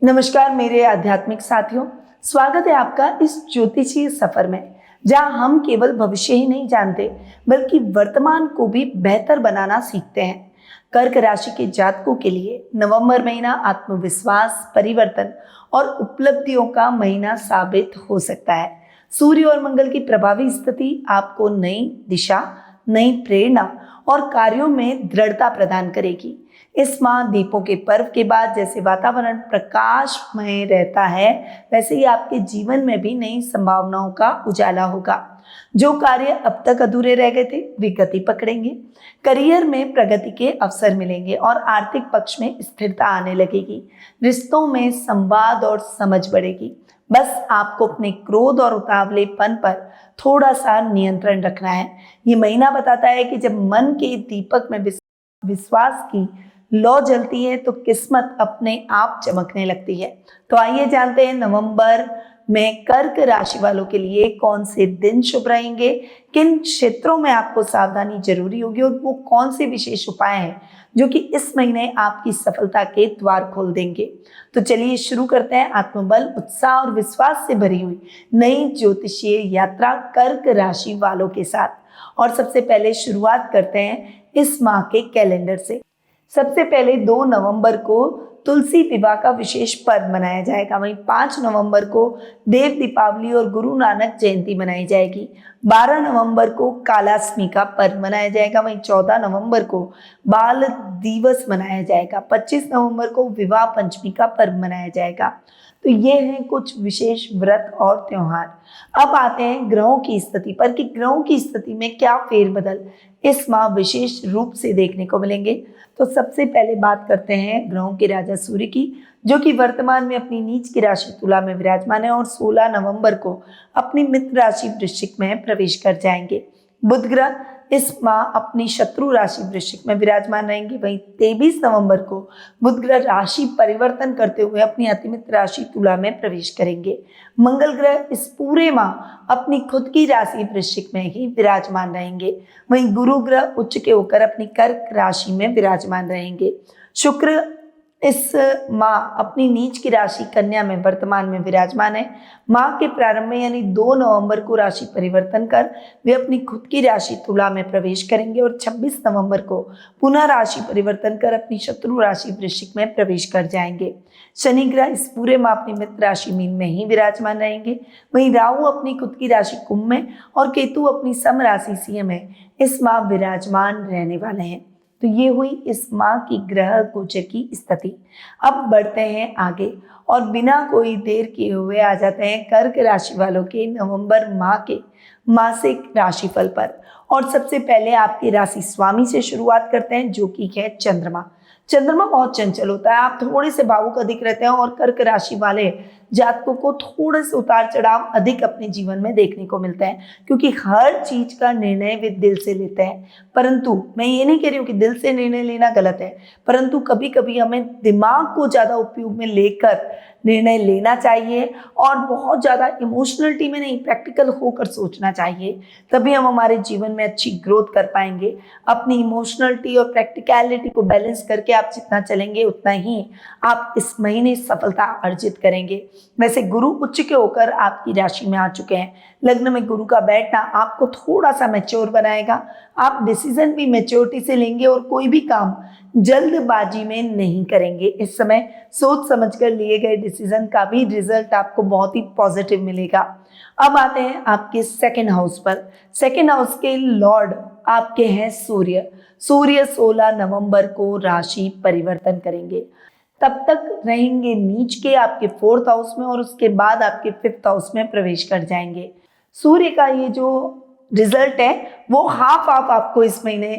नमस्कार मेरे आध्यात्मिक साथियों, स्वागत है आपका इस ज्योतिषीय सफर में, जहां हम केवल भविष्य ही नहीं जानते बल्कि वर्तमान को भी बेहतर बनाना सीखते हैं। कर्क राशि के जातकों के लिए नवंबर महीना आत्मविश्वास, परिवर्तन और उपलब्धियों का महीना साबित हो सकता है। सूर्य और मंगल की प्रभावी स्थिति आपको नई दिशा, नई प्रेरणा और कार्यों में दृढ़ता प्रदान करेगी। इस माह दीपों के पर्व के बाद जैसे वातावरण प्रकाशमय रहता है, वैसे ही आपके जीवन में भी नई संभावनाओं का उजाला होगा। जो कार्य अब तक अधूरे रह गए थे, वे गति पकड़ेंगे। करियर में प्रगति के अवसर मिलेंगे और आर्थिक पक्ष में स्थिरता आने लगेगी। रिश्तों में संवाद और समझ बढ़ेगी। बस आपको अपने क्रोध और उतावलेपन पर थोड़ा सा नियंत्रण रखना है। ये महीना बताता है कि जब मन के दीपक में विश्वास की लौ जलती है तो किस्मत अपने आप चमकने लगती है। तो आइए जानते हैं नवंबर में कर्क राशि वालों के लिए कौन से दिन शुभ रहेंगे, किन क्षेत्रों में आपको सावधानी जरूरी होगी और वो कौन से विशेष उपाय हैं जो कि इस महीने आपकी सफलता के द्वार खोल देंगे। तो चलिए शुरू करते हैं आत्मबल, उत्साह और विश्वास से भरी हुई नई ज्योतिषीय यात्रा कर्क राशि वालों के साथ। और सबसे पहले शुरुआत करते हैं इस माह के कैलेंडर से। सबसे पहले 2 नवंबर को तुलसी विवाह का विशेष पर्व मनाया जाएगा। वहीं 5 नवंबर को देव दीपावली और गुरु नानक जयंती मनाई जाएगी। 12 नवंबर को कालाष्टमी का पर्व मनाया जाएगा। वहीं 14 नवंबर को बाल दिवस मनाया जाएगा। 25 नवंबर को विवाह पंचमी का पर्व मनाया जाएगा। तो ये हैं कुछ विशेष व्रत और त्योहार। अब आते हैं ग्रहों की स्थिति पर कि ग्रहों की स्थिति में क्या फेरबदल इस माह विशेष रूप से देखने को मिलेंगे। तो सबसे पहले बात करते हैं ग्रहों के राजा सूर्य की, जो कि वर्तमान में अपनी नीच की राशि तुला में विराजमान है और 16 नवंबर को अपनी मित्र राशि वृश्चिक में प्रवेश कर जाएंगे। बुध ग्रह इस माह अपनी शत्रु राशि वृश्चिक में विराजमान रहेंगे। वहीं 23 नवंबर को बुध ग्रह राशि परिवर्तन करते हुए अपनी अतिमित्र राशि तुला में प्रवेश करेंगे। मंगल ग्रह इस पूरे माह अपनी खुद की राशि वृश्चिक में ही विराजमान रहेंगे। वहीं गुरु ग्रह उच्च के होकर अपनी कर्क राशि में विराजमान रहेंगे। शुक्र इस माह अपनी नीच की राशि कन्या में वर्तमान में विराजमान है। माह के प्रारंभ में यानी 2 नवंबर को राशि परिवर्तन कर वे अपनी खुद की राशि तुला में प्रवेश करेंगे और 26 नवंबर को पुनः राशि परिवर्तन कर अपनी शत्रु राशि वृश्चिक में प्रवेश कर जाएंगे। शनि ग्रह इस पूरे माह अपनी मित्र राशि मीन में ही विराजमान रहेंगे। वहीं राहु अपनी खुद की राशि कुंभ में और केतु अपनी सम राशि सिंह में इस माह विराजमान रहने वाले हैं। तो ये हुई इस माह की ग्रह गोचर की स्थिति। अब बढ़ते हैं आगे और बिना कोई देर किए हुए आ जाते हैं कर्क राशि वालों के नवंबर माह के मासिक राशिफल पर। और सबसे पहले आपके राशि स्वामी से शुरुआत करते हैं, जो कि है चंद्रमा। चंद्रमा बहुत चंचल होता है, आप थोड़े से भावुक अधिक रहते हैं और कर्क राशि वाले जातकों को थोड़े से उतार चढ़ाव अधिक अपने जीवन में देखने को मिलते हैं, क्योंकि हर चीज का निर्णय वे दिल से लेते हैं। परंतु मैं ये नहीं कह रही हूँ कि दिल से निर्णय लेना गलत है, परंतु कभी कभी हमें दिमाग को ज्यादा उपयोग में लेकर निर्णय लेना चाहिए और बहुत ज्यादा इमोशनलिटी में नहीं, प्रैक्टिकल होकर सोचना चाहिए। तभी हम हमारे जीवन में अच्छी ग्रोथ कर पाएंगे। अपनी इमोशनलिटी और प्रैक्टिकलिटी को बैलेंस करके आप जितना चलेंगे उतना ही आप इस महीने सफलता अर्जित करेंगे। वैसे गुरु उच्च के होकर आपकी राशि में आ चुके हैं। लग्न में गुरु का बैठना आपको थोड़ा सा मैच्योर बनाएगा। आप डिसीजन भी मैच्योरिटी से लेंगे और कोई भी काम जल्दबाजी में नहीं करेंगे। इस समय सोच समझकर लिए गए डिसीजन का भी रिजल्ट आपको बहुत ही पॉजिटिव मिलेगा। अब आते हैं आपके सेकंड हाउस पर। सेकंड हाउस के लॉर्ड आपके हैं सूर्य। सूर्य 16 नवंबर को राशि परिवर्तन करेंगे, तब तक रहेंगे नीच के आपके 4th हाउस में और उसके बाद आपके 5th हाउस में प्रवेश कर जाएंगे। सूर्य का ये जो रिजल्ट है वो हाफ हाफ आपको इस महीने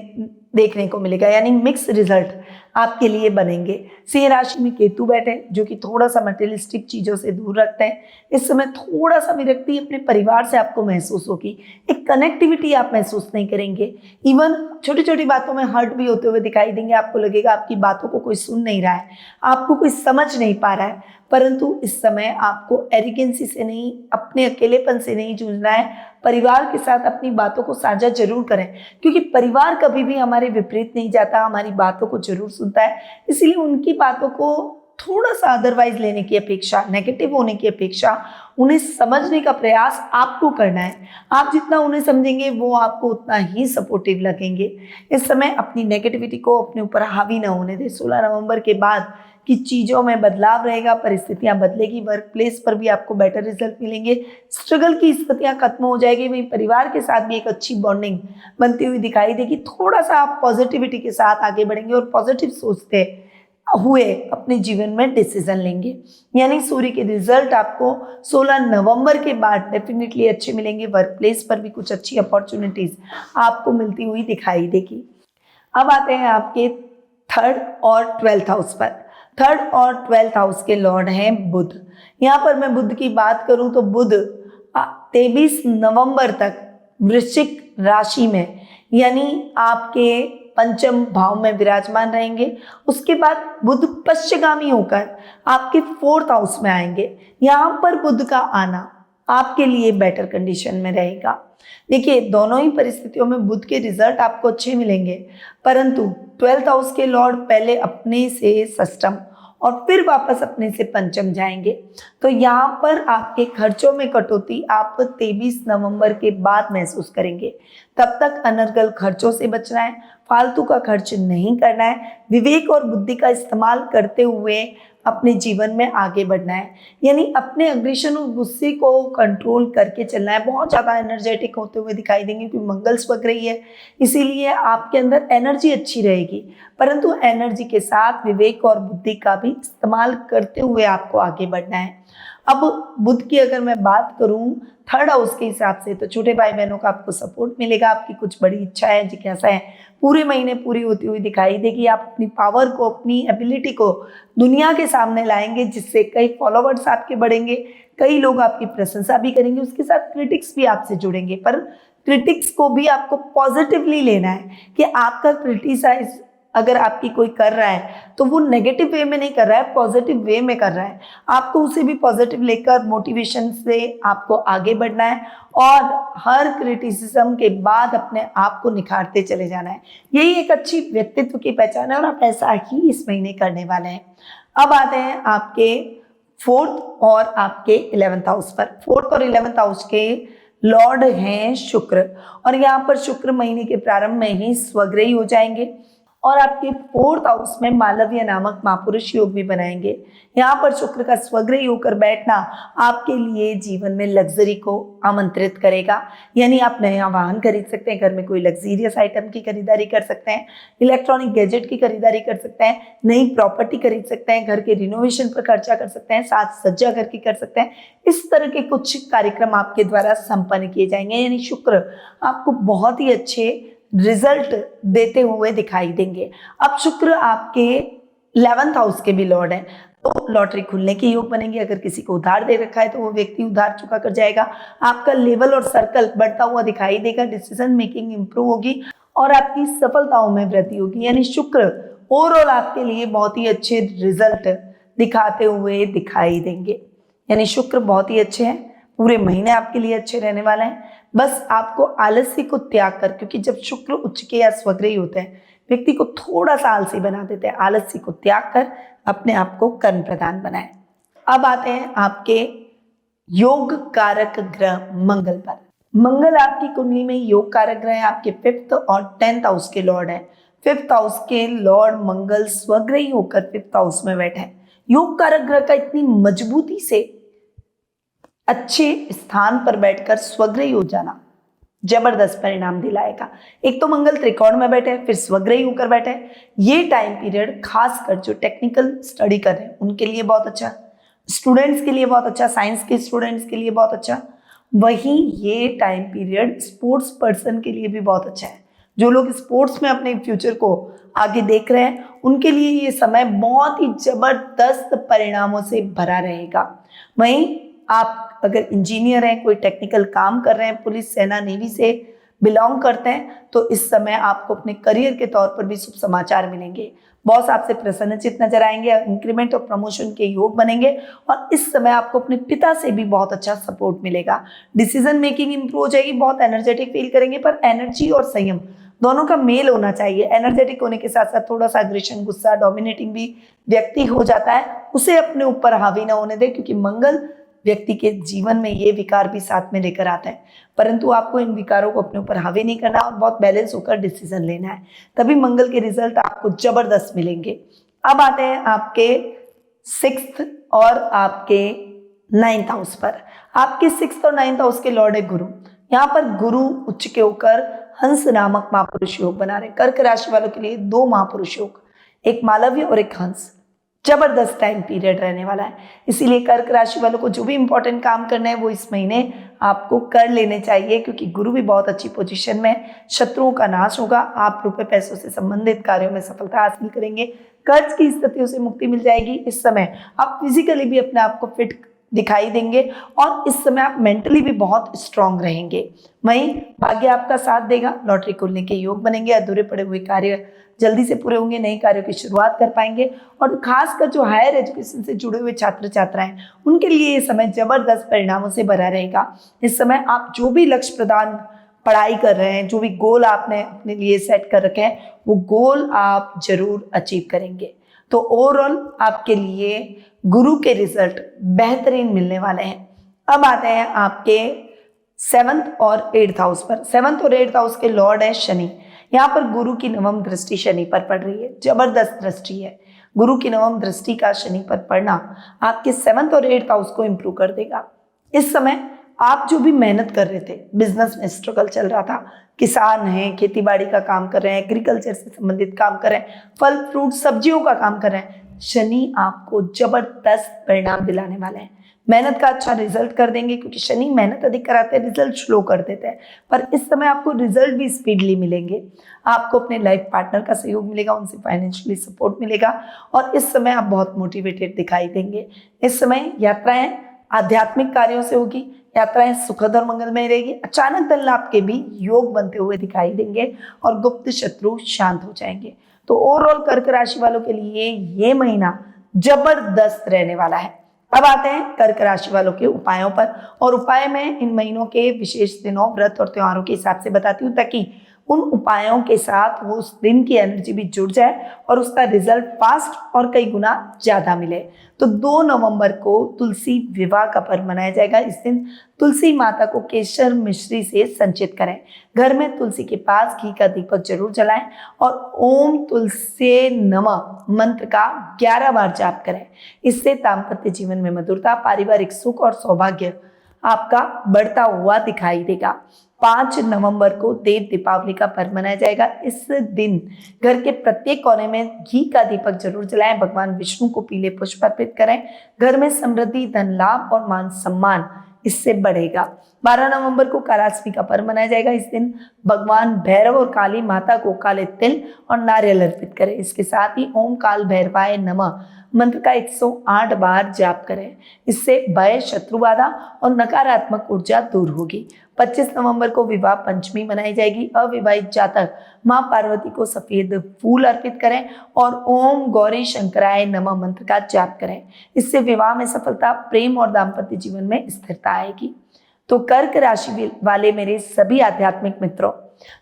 देखने को मिलेगा, यानी मिक्स रिजल्ट आपके लिए बनेंगे। सिंह राशि में केतु बैठे, जो कि थोड़ा सा मटेरियलिस्टिक चीजों से दूर रखते हैं। इस समय थोड़ा सा विरक्ति अपने परिवार से आपको महसूस होगी, एक कनेक्टिविटी आप महसूस नहीं करेंगे। इवन छोटी छोटी बातों में हर्ट भी होते हुए दिखाई देंगे। आपको लगेगा आपकी बातों को कोई सुन नहीं रहा है, आपको कोई समझ नहीं पा रहा है। परंतु इस समय आपको एरिगेंसी से नहीं, अपने अकेलेपन से नहीं जूझना है। परिवार के साथ अपनी बातों को साझा जरूर करें, क्योंकि परिवार कभी भी हमारे विपरीत नहीं जाता, हमारी बातों को जरूर सुनता है। इसलिए उनकी बातों को थोड़ा सा अदरवाइज लेने की अपेक्षा, नेगेटिव होने की अपेक्षा उन्हें समझने का प्रयास आपको करना है। आप जितना उन्हें समझेंगे वो आपको उतना ही सपोर्टिव लगेंगे। इस समय अपनी नेगेटिविटी को अपने ऊपर हावी ना होने दें। 16 नवंबर के बाद कि चीज़ों में बदलाव रहेगा, परिस्थितियां बदलेगी, वर्क प्लेस पर भी आपको बेटर रिजल्ट मिलेंगे, स्ट्रगल की स्थितियां खत्म हो जाएगी, वहीं परिवार के साथ भी एक अच्छी बॉन्डिंग बनती हुई दिखाई देगी। थोड़ा सा आप पॉजिटिविटी के साथ आगे बढ़ेंगे और पॉजिटिव सोचते हुए अपने जीवन में डिसीजन लेंगे। यानी सूर्य के रिजल्ट आपको 16 नवंबर के बाद डेफिनेटली अच्छे मिलेंगे। वर्क प्लेस पर भी कुछ अच्छी अपॉर्चुनिटीज आपको मिलती हुई दिखाई देगी। अब आते हैं आपके 3rd और 12th हाउस पर। 3rd और 12th हाउस के लॉर्ड हैं बुध। यहाँ पर मैं बुध की बात करूं तो बुध 23 नवंबर तक वृश्चिक राशि में यानी आपके पंचम भाव में विराजमान रहेंगे। उसके बाद बुध पश्चिगामी होकर आपके 4th हाउस में आएंगे। यहाँ पर बुध का आना आपके लिए बेटर कंडीशन में रहेगा। देखिए, दोनों ही परिस्थितियों में बुध के रिजल्ट आपको अच्छे मिलेंगे, परंतु 12th हाउस के लॉर्ड पहले अपने से षष्ठम और फिर वापस अपने से पंचम जाएंगे। तो यहाँ पर आपके खर्चों में कटौती आप 23 नवंबर के बाद महसूस करेंगे। तब तक अनर्गल खर्चों से बचना है, फालतू का खर्च नहीं करना है, विवेक और बुद्धि का इस्तेमाल करते हुए अपने जीवन में आगे बढ़ना है। यानी अपने अग्रेशन और गुस्से को कंट्रोल करके चलना है। बहुत ज़्यादा एनर्जेटिक होते हुए दिखाई देंगे क्योंकि मंगल स्वग्रह रही है, इसीलिए आपके अंदर एनर्जी अच्छी रहेगी, परंतु एनर्जी के साथ विवेक और बुद्धि का भी इस्तेमाल करते हुए आपको आगे बढ़ना है। अब बुध की अगर मैं बात करूं 3rd हाउस के हिसाब से, तो छोटे भाई बहनों का आपको सपोर्ट मिलेगा। आपकी कुछ बड़ी इच्छा है, जिज्ञासा है, पूरे महीने पूरी होती हुई दिखाई देगी। आप अपनी पावर को, अपनी एबिलिटी को दुनिया के सामने लाएंगे, जिससे कई फॉलोवर्स आपके बढ़ेंगे, कई लोग आपकी प्रशंसा भी करेंगे। उसके साथ क्रिटिक्स भी आपसे जुड़ेंगे, पर क्रिटिक्स को भी आपको पॉजिटिवली लेना है कि आपका क्रिटिसाइज अगर आपकी कोई कर रहा है तो वो नेगेटिव वे में नहीं कर रहा है, पॉजिटिव वे में कर रहा है। आपको उसे भी पॉजिटिव लेकर मोटिवेशन से आपको आगे बढ़ना है और हर क्रिटिसिज्म के बाद अपने आप को निखारते चले जाना है। यही एक अच्छी व्यक्तित्व की पहचान है और आप ऐसा ही इस महीने करने वाले हैं। अब आते हैं आपके 4th और आपके 11th हाउस पर। 4th और 11th हाउस के लॉर्ड हैं शुक्र, और यहाँ पर शुक्र महीने के प्रारंभ में ही स्वग्रही हो जाएंगे और आपके 4th हाउस में मालव्य नामक महापुरुष योग भी बनाएंगे। यहाँ पर शुक्र का स्वग्रही होकर बैठना आपके लिए जीवन में लग्जरी को आमंत्रित करेगा। यानी आप नया वाहन खरीद सकते हैं, घर में कोई लग्जीरियस आइटम की खरीदारी कर सकते हैं, इलेक्ट्रॉनिक गैजेट की खरीदारी कर सकते हैं, नई प्रॉपर्टी खरीद सकते हैं, घर के रिनोवेशन पर खर्चा कर सकते हैं, साथ सज्जा घर की कर सकते हैं। इस तरह के कुछ कार्यक्रम आपके द्वारा संपन्न किए जाएंगे। यानी शुक्र आपको बहुत ही अच्छे रिजल्ट देते हुए दिखाई देंगे। अब शुक्र आपके 11th हाउस के भी लॉर्ड हैं, तो लॉटरी खुलने के योग बनेंगे। अगर किसी को उधार दे रखा है तो वो व्यक्ति उधार चुका कर जाएगा। आपका लेवल और सर्कल बढ़ता हुआ दिखाई देगा, डिसीजन मेकिंग इंप्रूव होगी और आपकी सफलताओं में वृद्धि होगी। यानी शुक्र ओवरऑल आपके लिए बहुत ही अच्छे रिजल्ट दिखाते हुए दिखाई देंगे। यानी शुक्र बहुत ही अच्छे हैं, पूरे महीने आपके लिए अच्छे रहने वाले हैं। बस आपको आलस्य को त्याग कर, क्योंकि जब शुक्र उच्च के या स्वग्रही होते हैं व्यक्ति को थोड़ा सा आलसी बना देते हैं, आलस्य को त्याग कर अपने आप को कर्म प्रधान बनाएं। अब आते हैं आपके योग कारक ग्रह मंगल पर। मंगल आपकी कुंडली में योग कारक ग्रह है, आपके 5th और 10th हाउस के लॉर्ड है। 5th हाउस के लॉर्ड मंगल स्वग्रही होकर 5th हाउस में बैठे हैं। योग कारक ग्रह का इतनी मजबूती से अच्छे स्थान पर बैठकर स्वग्रही हो जाना जबरदस्त परिणाम दिलाएगा। एक तो मंगल त्रिकोण में बैठे हैं, फिर स्वग्रही होकर बैठे हैं। ये टाइम पीरियड खासकर जो टेक्निकल स्टडी कर रहे हैं उनके लिए बहुत अच्छा, स्टूडेंट्स के लिए बहुत अच्छा, साइंस के स्टूडेंट्स के लिए बहुत अच्छा। वहीं ये टाइम पीरियड स्पोर्ट्स पर्सन के लिए भी बहुत अच्छा है। जो लोग स्पोर्ट्स में अपने फ्यूचर को आगे देख रहे हैं उनके लिए ये समय बहुत ही जबरदस्त परिणामों से भरा रहेगा। वहीं आप अगर इंजीनियर हैं, कोई टेक्निकल काम कर रहे हैं, पुलिस, सेना, नेवी से बिलोंग करते हैं, तो इस समय आपको अपने करियर के तौर पर भी शुभ समाचार मिलेंगे। बॉस आपसे प्रसन्नचित नजर आएंगे, इंक्रीमेंट और प्रमोशन के योग बनेंगे और इस समय आपको अपने पिता से भी बहुत अच्छा सपोर्ट मिलेगा। डिसीजन मेकिंग इंप्रूव हो जाएगी, बहुत एनर्जेटिक फील करेंगे, पर एनर्जी और संयम दोनों का मेल होना चाहिए। एनर्जेटिक होने के साथ साथ थोड़ा सा अग्रेशन, गुस्सा, डोमिनेटिंग भी व्यक्ति हो जाता है, उसे अपने ऊपर हावी ना होने दे, क्योंकि मंगल व्यक्ति के जीवन में ये विकार भी साथ में लेकर आता है। परंतु आपको इन विकारों को अपने ऊपर हावी नहीं करना और बहुत बैलेंस होकर डिसीजन लेना है, तभी मंगल के रिजल्ट आपको जबरदस्त मिलेंगे। अब आते हैं आपके 6th और आपके 9th हाउस पर। आपके 6th और 9th हाउस के लॉर्ड है गुरु। यहाँ पर गुरु उच्च के होकर हंस नामक महापुरुष योग बना रहे। कर्क राशि वालों के लिए 2 महापुरुष योग, एक मालव्य और एक हंस। जबरदस्त टाइम पीरियड रहने वाला है, इसीलिए कर्क राशि वालों को जो भी इंपॉर्टेंट काम करना है वो इस महीने आपको कर लेने चाहिए, क्योंकि गुरु भी बहुत अच्छी पोजीशन में, शत्रुओं का नाश होगा, आप रुपए पैसों से संबंधित कार्यों में सफलता हासिल करेंगे, कर्ज की स्थितियों से मुक्ति मिल जाएगी। इस समय आप फिजिकली भी अपने आप को फिट दिखाई देंगे और इस समय आप मेंटली भी बहुत स्ट्रांग रहेंगे। वहीं भाग्य आपका साथ देगा, लॉटरी खुलने के योग बनेंगे, अधूरे पड़े हुए कार्य जल्दी से पूरे होंगे, नए कार्यों की शुरुआत कर पाएंगे। और खासकर जो हायर एजुकेशन से जुड़े हुए छात्र छात्राएं, उनके लिए ये समय जबरदस्त परिणामों से भरा रहेगा। इस समय आप जो भी लक्ष्य प्रदान पढ़ाई कर रहे हैं, जो भी गोल आपने अपने लिए सेट कर रखे हैं, वो गोल आप जरूर अचीव करेंगे। तो ओवरऑल आपके लिए गुरु के रिजल्ट बेहतरीन मिलने वाले हैं। अब आते हैं आपके 7th और 8th हाउस पर। 7th और 8th हाउस के लॉर्ड है शनि। यहाँ पर गुरु की नवम दृष्टि शनि पर पड़ रही है, जबरदस्त दृष्टि है। गुरु की नवम दृष्टि का शनि पर पड़ना आपके 7th और 8th हाउस को इंप्रूव कर देगा। इस समय आप जो भी मेहनत कर रहे थे, बिजनेस में स्ट्रगल चल रहा था, किसान हैं, खेती बाड़ी का काम कर रहे हैं, एग्रीकल्चर से संबंधित काम कर रहे हैं, फल फ्रूट सब्जियों का काम कर रहे हैं, शनि आपको जबरदस्त परिणाम दिलाने वाले हैं। मेहनत का अच्छा रिजल्ट कर देंगे, क्योंकि शनि मेहनत अधिक कराते हैं, रिजल्ट स्लो कर देते हैं, पर इस समय आपको रिजल्ट भी स्पीडली मिलेंगे। आपको अपने लाइफ पार्टनर का सहयोग मिलेगा, उनसे फाइनेंशियली सपोर्ट मिलेगा और इस समय आप बहुत मोटिवेटेड दिखाई देंगे। इस समय यात्राएं आध्यात्मिक कार्यों से होगी, यात्राएं सुखद और मंगलमय रहेगी। अचानक धन लाभ के भी योग बनते हुए दिखाई देंगे और गुप्त शत्रु शांत हो जाएंगे। तो ओवरऑल कर्क राशि वालों के लिए ये महीना जबरदस्त रहने वाला है। अब आते हैं कर्क राशि वालों के उपायों पर, और उपाय में इन महीनों के विशेष दिनों, व्रत और त्योहारों के हिसाब से बताती हूँ, ताकि उन उपायों के साथ वो उस दिन की एनर्जी भी जुड़ जाए और उसका रिजल्ट फास्ट और कई गुना ज्यादा मिले। तो 2 नवंबर को तुलसी विवाह का पर्व मनाया जाएगा। इस दिन तुलसी माता को केसर मिश्री से संचित करें, घर में तुलसी के पास घी का दीपक जरूर जलाएं और ओम तुलसी नमः मंत्र का 11 बार जाप करें। इससे दाम्पत्य जीवन में मधुरता, पारिवारिक सुख और सौभाग्य आपका बढ़ता हुआ दिखाई देगा। 5 नवंबर को देव दीपावली का पर्व मनाया जाएगा। इस दिन घर के प्रत्येक कोने में घी का दीपक जरूर जलाएं, भगवान विष्णु को पीले पुष्प अर्पित करें। घर में समृद्धि, धन लाभ और मान सम्मान इससे बढ़ेगा। 12 नवंबर को कालाष्टमी का पर्व मनाया जाएगा। इस दिन भगवान भैरव और काली माता को काले तिल और नारियल अर्पित करें। इसके साथ ही ओम काल भैरवाय नमः मंत्र का 108 बार जाप करें। इससे भय, शत्रु बाधा और नकारात्मक ऊर्जा दूर होगी। 25 नवंबर को विवाह पंचमी मनाई जाएगी। अविवाहित जातक मां पार्वती को सफेद फूल अर्पित करें और ओम गौरी शंकराय नमः मंत्र का जाप करें। इससे विवाह में सफलता, प्रेम और दाम्पत्य जीवन में स्थिरता आएगी। तो कर्क राशि वाले मेरे सभी आध्यात्मिक मित्रों,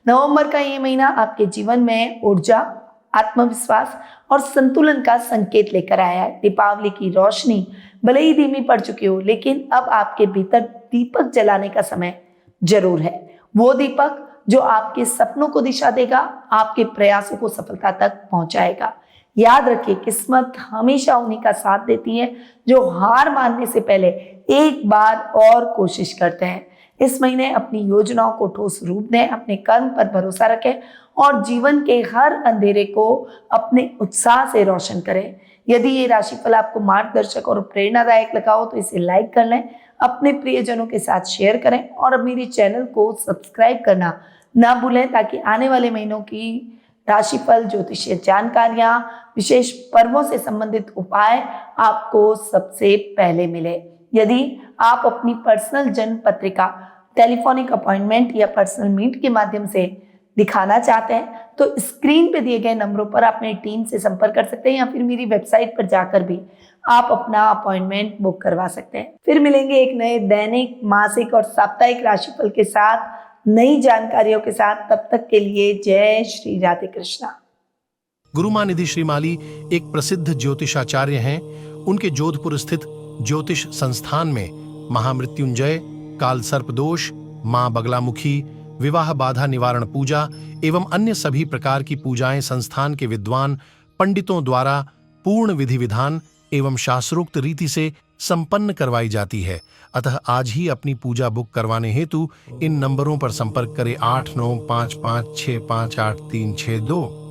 नवंबर का ये महीना आपके जीवन में ऊर्जा, आत्मविश्वास और संतुलन का संकेत लेकर आया है। दीपावली की रोशनी भले ही धीमी पड़ चुकी हो, लेकिन अब आपके भीतर दीपक जलाने का समय जरूर है। वो दीपक जो आपके सपनों को दिशा देगा, आपके प्रयासों को सफलता तक पहुंचाएगा। याद रखिए, किस्मत हमेशा उन्हीं का साथ देती है जो हार मानने से पहले एक बार और कोशिश करते हैं। इस महीने अपनी योजनाओं को ठोस रूप दें, अपने कर्म पर भरोसा रखें और जीवन के हर अंधेरे को अपने उत्साह से रोशन करें। यदि ये राशिफल आपको मार्गदर्शक और प्रेरणादायक लगा हो तो इसे लाइक कर लें, अपने प्रियजनों के साथ शेयर करें और अब मेरे चैनल को सब्सक्राइब करना ना भूलें, ताकि आने वाले महीनों की राशिफल, ज्योतिषीय जानकारियां, विशेष पर्वों से संबंधित उपाय आपको सबसे पहले मिले। यदि आप अपनी पर्सनल जन्म पत्रिका टेलीफोनिक अपॉइंटमेंट या पर्सनल मीट के माध्यम से दिखाना चाहते हैं तो स्क्रीन पे दिए गए नंबरों पर आप मेरी टीम से संपर्क कर सकते हैं या फिर मेरी वेबसाइट पर जाकर भी आप अपना अपॉइंटमेंट बुक करवा सकते हैं। फिर मिलेंगे एक नए दैनिक, मासिक और साप्ताहिक राशिफल के साथ। नई जानकारियों के साथ। तब तक के लिए जय श्री राधे कृष्णा। गुरुमानिधि श्रीमाली एक प्रसिद्ध ज्योतिषाचार्य हैं। उनके जोधपुर स्थित ज्योतिष संस्थान में महामृत्युंजय, काल सर्प दोष, मां बगलामुखी, विवाह बाधा निवारण पूजा एवं अन्य सभी प्रकार की पूजाएं संस्थान के विद्वान पंडितों द्वारा पूर्ण विधि विधान एवं शास्त्रोक्त रीति से संपन्न करवाई जाती है। अतः आज ही अपनी पूजा बुक करवाने हेतु इन नंबरों पर संपर्क करें 8955658362।